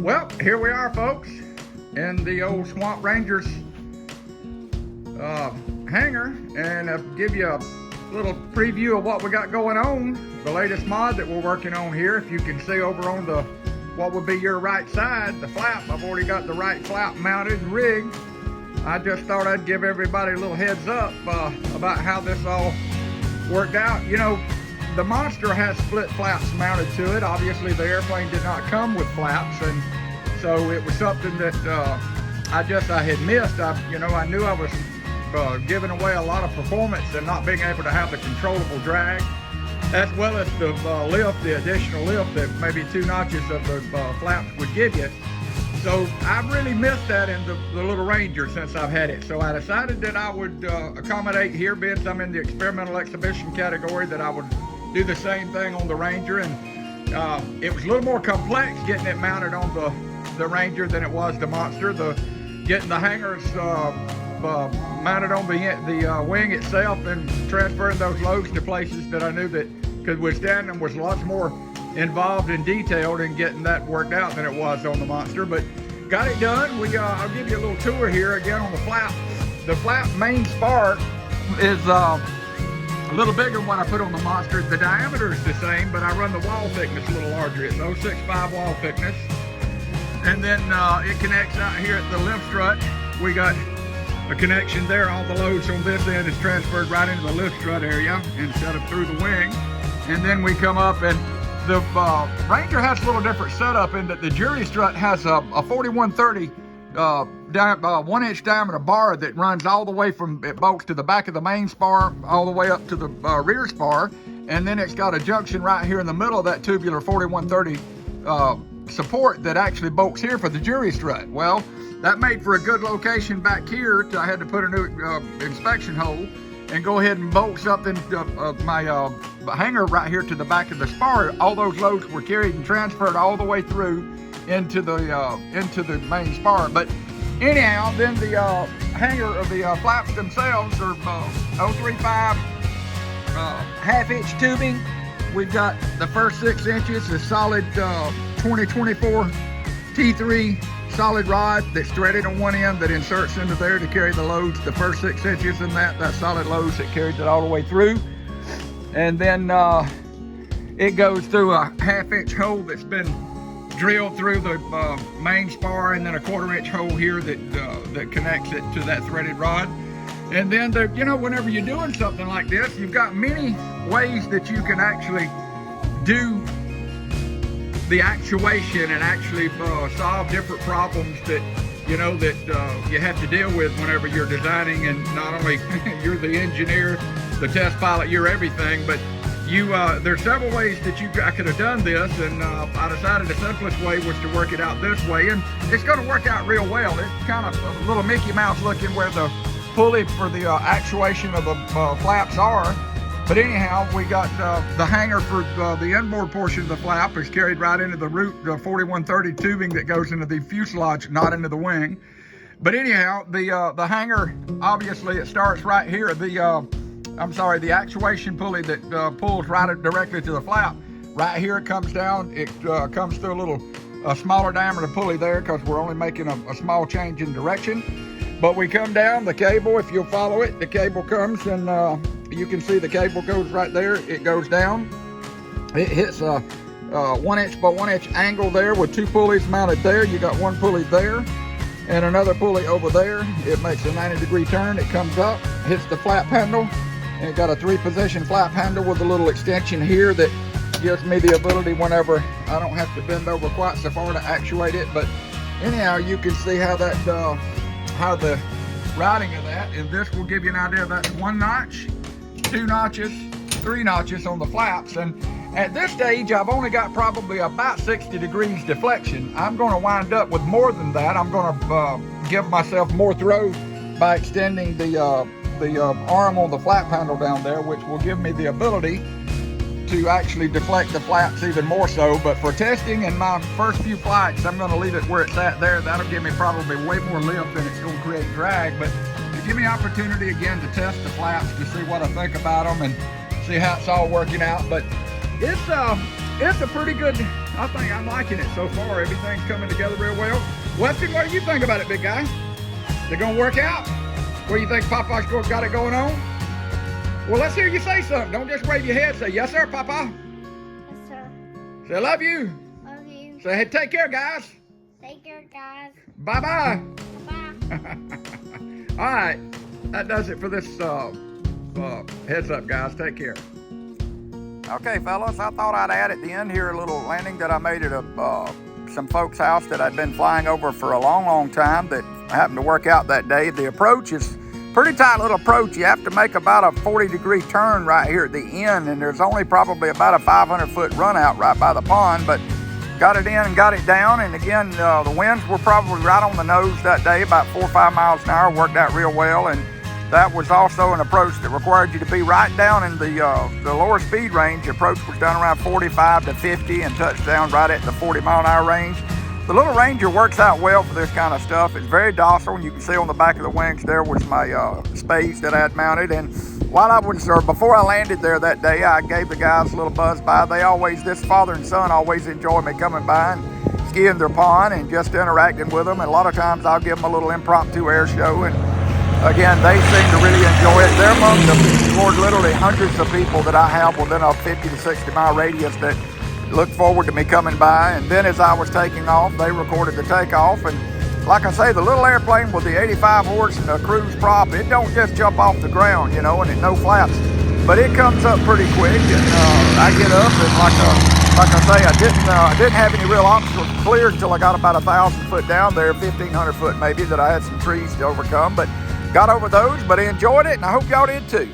Well, here we are, folks, in the old Swamp Rangers hangar, and I'll give you a little preview of what we got going on. The latest mod that we're working on here. If you can see over on the what would be your right side, the flap, I've already got the right flap mounted and rigged. I just thought I'd give everybody a little heads up about how this all worked out. You know, the Monster has split flaps mounted to it. Obviously, the airplane did not come with flaps, and so it was something that I had missed. I knew I was giving away a lot of performance and not being able to have the controllable drag, as well as the lift, the additional lift that maybe 2 notches of the flaps would give you. So I really missed that in the little Ranger since I've had it. So I decided that I would accommodate here, being I'm in the experimental exhibition category, that I would do the same thing on the Ranger. And it was a little more complex getting it mounted on the Ranger than it was the Monster. Getting the hangers mounted on the wing itself and transferring those loads to places that I knew that could withstand them was lots more involved and detailed in getting that worked out than it was on the Monster. But got it done. I'll give you a little tour here again on the flap. The flap main spar is a little bigger than what I put on the Monster. The diameter is the same, but I run the wall thickness a little larger. It's 0.65 wall thickness. And then it connects out here at the lift strut. We got a connection there. All the loads on this end is transferred right into the lift strut area instead of through the wing. And then we come up, and the Ranger has a little different setup in that the jury strut has a 4130 1-inch diameter bar that runs all the way from, it bolts to the back of the main spar all the way up to the rear spar, and then it's got a junction right here in the middle of that tubular 4130 support that actually bolts here for the jury strut. Well, that made for a good location back here. I had to put a new inspection hole and go ahead and bolt something my hanger right here to the back of the spar. All those loads were carried and transferred all the way through into the main spar. But anyhow, then the hanger of the flaps themselves are 0.35 half-inch tubing. We've got the first 6 inches is solid 2024 T3 solid rod that's threaded on one end that inserts into there to carry the loads. The first 6 inches in that solid loads that carries it all the way through. And then it goes through a half-inch hole that's been drilled through the main spar, and then a 1/4-inch hole here that connects it to that threaded rod. And then whenever you're doing something like this, you've got many ways that you can actually do the actuation and actually solve different problems that you have to deal with whenever you're designing. And not only you're the engineer, the test pilot, you're everything, but there's several ways that I could have done this, and I decided the simplest way was to work it out this way, and it's going to work out real well. It's kind of a little Mickey Mouse looking where the pulley for the actuation of the flaps are. But anyhow, we got the hanger for the inboard portion of the flap is carried right into the root, the 4130 tubing that goes into the fuselage, not into the wing. But anyhow, the hanger, obviously it starts right here. The actuation pulley that pulls right directly to the flap. Right here it comes down. It comes through a smaller diameter pulley there because we're only making a small change in direction. But we come down, the cable, if you'll follow it, the cable comes, and you can see the cable goes right there. It goes down. It hits a 1-inch by 1-inch angle there with 2 pulleys mounted there. You got 1 pulley there and another pulley over there. It makes a 90-degree turn. It comes up, hits the flap handle, and it got a 3-position flap handle with a little extension here that gives me the ability whenever I don't have to bend over quite so far to actuate it. But anyhow, you can see how that how the routing of that, and this will give you an idea. That's 1 notch, 2 notches, 3 notches on the flaps. And at this stage, I've only got probably about 60 degrees deflection. I'm going to wind up with more than that. I'm going to give myself more throw by extending the arm on the flap handle down there, which will give me the ability to actually deflect the flaps even more so. But for testing in my first few flights, I'm going to leave it where it's at there. That'll give me probably way more lift than it's going to create drag. But to give me opportunity again to test the flaps to see what I think about them and see how it's all working out. But it's a pretty good I think I'm liking it so far. Everything's coming together real well. Weston, what do you think about it, big guy? They're gonna work out? What do you think Papa's got it going on? Well, let's hear you say something. Don't just wave your head. Say, yes, sir, Papa. Yes, sir. Say, love you. Love you. Say, hey, take care, guys. Take care, guys. Bye-bye. Bye. All right, that does it for this heads up, guys. Take care. Okay, fellas, I thought I'd add at the end here a little landing that I made at some folks' house that I'd been flying over for a long, long time that happened to work out that day. The approach is pretty tight little approach. You have to make about a 40-degree turn right here at the end, and there's only probably about a 500-foot run out right by the pond, but got it in and got it down. And again, the winds were probably right on the nose that day, about 4 or 5 miles an hour, worked out real well. And that was also an approach that required you to be right down in the lower speed range. The approach was done around 45 to 50 and touched down right at the 40-mile-an-hour range. The little Ranger works out well for this kind of stuff. It's very docile, and you can see on the back of the wings there was my spades that I had mounted. And before I landed there that day, I gave the guys a little buzz by. This father and son always enjoy me coming by and skiing their pond and just interacting with them. And a lot of times I'll give them a little impromptu air show. And again, they seem to really enjoy it. They're among literally hundreds of people that I have within a 50 to 60 mile radius that look forward to me coming by. And then as I was taking off, they recorded the takeoff. And like I say, the little airplane with the 85 horse and the cruise prop, it don't just jump off the ground, and it no flaps, but it comes up pretty quick. And I get up, and like I say, I didn't have any real obstacles cleared until I got about 1,000 foot down there, 1,500 foot maybe, that I had some trees to overcome, but got over those. But I enjoyed it, and I hope y'all did too.